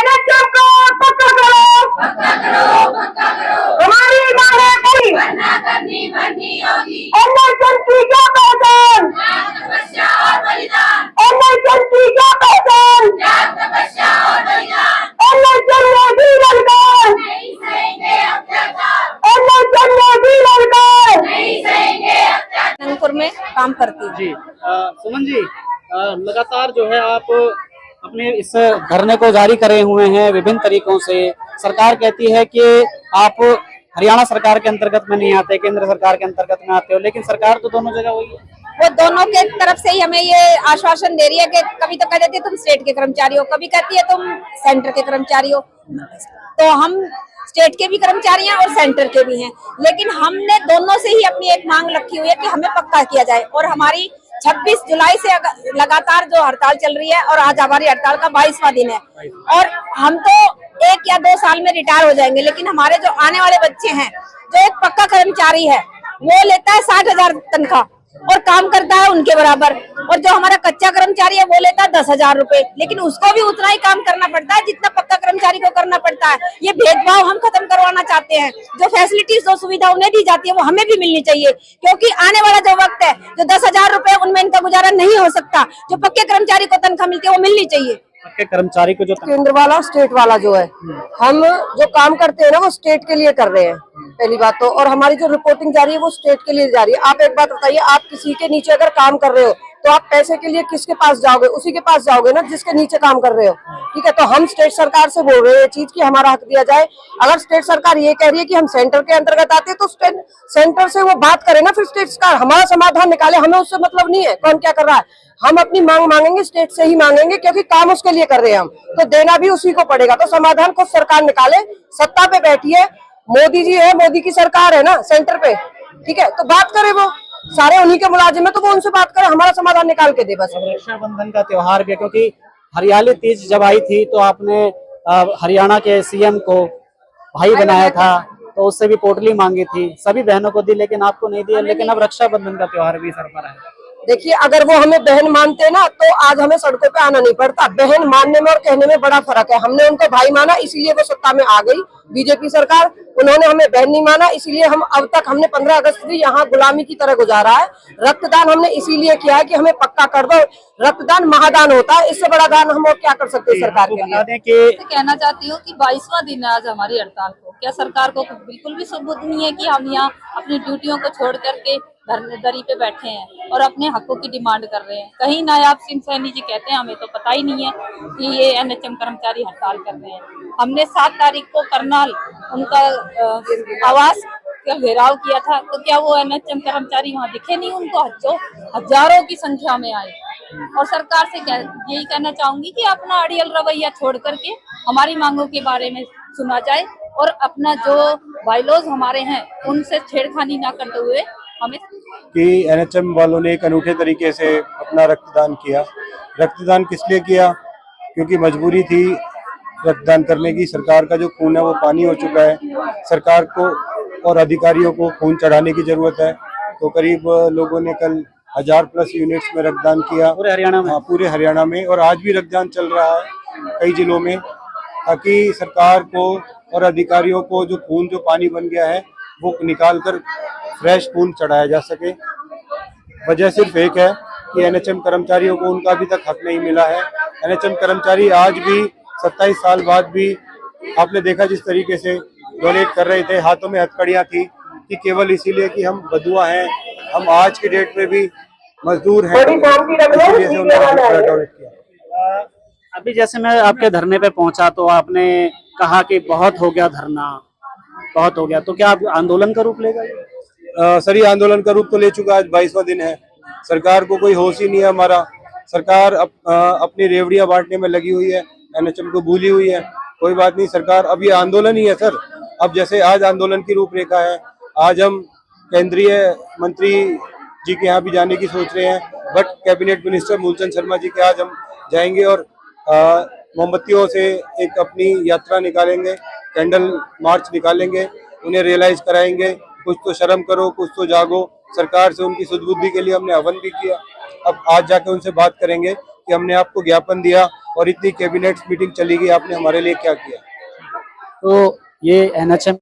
NHM को पक्का करो, पक्का करो, पक्का करो। हमारी मांगे पूरी वरना करनी भरनी होगी। एनएचएम की क्या पहचान, त्याग, तपस्या और बलिदान। एनएचएम की क्या पहचान, त्याग, तपस्या और बलिदान। एनएचएम ने दी ललकार, नहीं सहेंगे अत्याचार, एनएचएम ने दी ललकार। नहीं सहेंगे अत्याचार। नंदपुर में काम करती हूँ। जी सुमन जी, लगातार जो है आप अपने इस धरने को जारी करे हुए हैं विभिन्न तरीकों से। सरकार कहती है कि आप हरियाणा सरकार के अंतर्गत में नहीं आते, केंद्र सरकार के अंतर्गत में आते हो, लेकिन सरकार तो दोनों जगह वही है। वो दोनों के तरफ से ही हमें ये आश्वासन दे रही है कि कभी तो कह देती है तुम स्टेट के कर्मचारी हो, कभी कहती है तुम सेंटर के कर्मचारी हो। तो हम स्टेट के भी कर्मचारी हैं और सेंटर के भी हैं, लेकिन हमने दोनों से ही अपनी एक मांग रखी हुई है कि हमें पक्का किया जाए। और हमारी 26 जुलाई से लगातार जो हड़ताल चल रही है और आज हमारी हड़ताल का 22वां दिन है और हम तो 1 या 2 साल में रिटायर हो जाएंगे, लेकिन हमारे जो आने वाले बच्चे हैं, जो एक पक्का कर्मचारी है वो लेता है 60,000 तनख्वाह और काम करता है उनके बराबर, और जो हमारा कच्चा कर्मचारी है वो लेता है 10,000 रुपए, लेकिन उसको भी उतना ही काम करना पड़ता है जितना पक्का कर्मचारी को करना पड़ता है। ये भेदभाव हम खत्म करवाना चाहते हैं। जो फैसिलिटीज, जो सुविधा उन्हें दी जाती है वो हमें भी मिलनी चाहिए, क्योंकि आने वाला जो वक्त है, जो 10,000 रुपए उनमें इनका गुजारा नहीं हो सकता, जो पक्के कर्मचारी को तनख्वाह मिलती है वो मिलनी चाहिए। के कर्मचारी को जो केंद्र वाला स्टेट वाला जो है, हम जो काम करते हैं ना वो स्टेट के लिए कर रहे हैं पहली बात तो, और हमारी जो रिपोर्टिंग जा रही है वो स्टेट के लिए जा रही है। आप एक बात बताइए, आप किसी के नीचे अगर काम कर रहे हो तो आप पैसे के लिए किसके पास जाओगे? उसी के पास जाओगे ना जिसके नीचे काम कर रहे हो, ठीक है। तो हम स्टेट सरकार से बोल रहे हैं ये चीज कि हमारा हक दिया जाए। अगर स्टेट सरकार ये कह रही है कि हम सेंटर के अंतर्गत आते हैं तो सेंटर से वो बात करे ना, फिर स्टेट सरकार हमारा समाधान निकाले, हमें उससे मतलब नहीं है कौन क्या कर रहा है। हम अपनी मांग मांगेंगे, स्टेट से ही मांगेंगे, क्योंकि काम उसके लिए कर रहे हैं हम, तो देना भी उसी को पड़ेगा। तो समाधान को सरकार निकाले, सत्ता पे बैठी है, मोदी जी है, मोदी की सरकार है ना सेंटर पे, ठीक है, तो बात करे, वो सारे उन्हीं के मुलाजिम है तो वो उनसे बात करे, हमारा समाधान निकाल के दे बस। रक्षाबंधन का त्योहार भी है, क्योंकि हरियाली तीज जब आई थी तो आपने हरियाणा के सीएम को भाई बनाया था, तो उससे भी पोटली मांगी थी, सभी बहनों को दी, लेकिन आपको नहीं दिया। लेकिन अब रक्षाबंधन का त्योहार भी सर पर है। देखिए, अगर वो हमें बहन मानते ना तो आज हमें सड़कों पे आना नहीं पड़ता। बहन मानने में और कहने में बड़ा फर्क है। हमने उनको भाई माना, इसीलिए वो सत्ता में आ गई बीजेपी सरकार। उन्होंने हमें बहन नहीं माना, इसीलिए हम अब तक, हमने 15 अगस्त भी यहाँ गुलामी की तरह गुजारा है। रक्तदान हमने इसीलिए किया है कि हमें पक्का कर दो। रक्तदान महादान होता है, इससे बड़ा दान हम और क्या कर सकते हैं सरकार के लिए। कहना चाहती हूँ कि 22वां दिन है आज हमारी हड़ताल को। क्या सरकार को बिल्कुल भी सबूत नहीं है कि हम यहाँ अपनी ड्यूटियों को छोड़ करके दरी पे बैठे हैं और अपने हकों की डिमांड कर रहे हैं? कहीं नायाब सिंह सैनी जी कहते हैं, हमें तो पता ही नहीं है कि ये एनएचएम कर्मचारी हड़ताल कर रहे हैं। हमने 7 तारीख को करनाल उनका आवास का घेराव किया था, तो क्या वो एनएचएम कर्मचारी वहाँ दिखे नहीं? उनको हजारों की संख्या में आए। और सरकार से यही कहना चाहूंगी कि अपना अड़ियल रवैया छोड़ करके हमारी मांगों के बारे में सुना जाए और अपना जो बायलॉज हमारे हैं उनसे छेड़खानी ना करते हुए हमें। कि एनएचएम वालों ने एक अनूठे तरीके से अपना रक्तदान किया। रक्तदान किस लिए किया? क्योंकि मजबूरी थी रक्तदान करने की। सरकार का जो खून है वो पानी हो चुका है। सरकार को और अधिकारियों को खून चढ़ाने की जरूरत है। तो करीब लोगों ने कल 1000+ यूनिट्स में रक्तदान किया पूरे हरियाणा में। हाँ, पूरे हरियाणा में, और आज भी रक्तदान चल रहा है कई जिलों में, ताकि सरकार को और अधिकारियों को जो खून जो पानी बन गया है वो निकाल कर फ्रेश खून चढ़ाया जा सके। वजह सिर्फ एक है कि एनएचएम कर्मचारियों को उनका अभी तक हक नहीं मिला है। एनएचएम कर्मचारी आज भी 27 साल बाद भी, आपने देखा जिस तरीके से डोनेट कर रहे थे, हाथों में हथकड़ियां थी, कि केवल इसीलिए कि हम बदुआ हैं, हम आज की डेट में भी मजदूर हैं, इसीलिए से उन्होंने डोनेट किया। अभी जैसे मैं आपके धरने पे पहुंचा तो आपने कहा कि बहुत हो गया धरना, बहुत हो गया, तो क्या आप आंदोलन का रूप लेगा? सर, ये आंदोलन का रूप तो ले चुका है। आज 22वां दिन है। सरकार को कोई होश ही नहीं है हमारा। सरकार अपनी रेवड़ियां बांटने में लगी हुई है, एनएचएम को भूली हुई है। कोई बात नहीं, सरकार, अब ये आंदोलन ही है सर। अब जैसे आज आंदोलन की रूपरेखा है, आज हम केंद्रीय मंत्री जी के यहाँ भी जाने की सोच रहे हैं, but cabinet minister Moolchand Sharma ji के आज हम जाएंगे और मोमबत्तियों से एक अपनी यात्रा निकालेंगे, कैंडल मार्च निकालेंगे, उन्हें रियलाइज कराएंगे कुछ तो शर्म करो, कुछ तो जागो। सरकार से उनकी सुध बुद्धि के लिए हमने हवन भी किया। अब आज जाके उनसे बात करेंगे कि हमने आपको ज्ञापन दिया, और इतनी कैबिनेट मीटिंग चली गई, आपने हमारे लिए क्या किया? तो ये NHM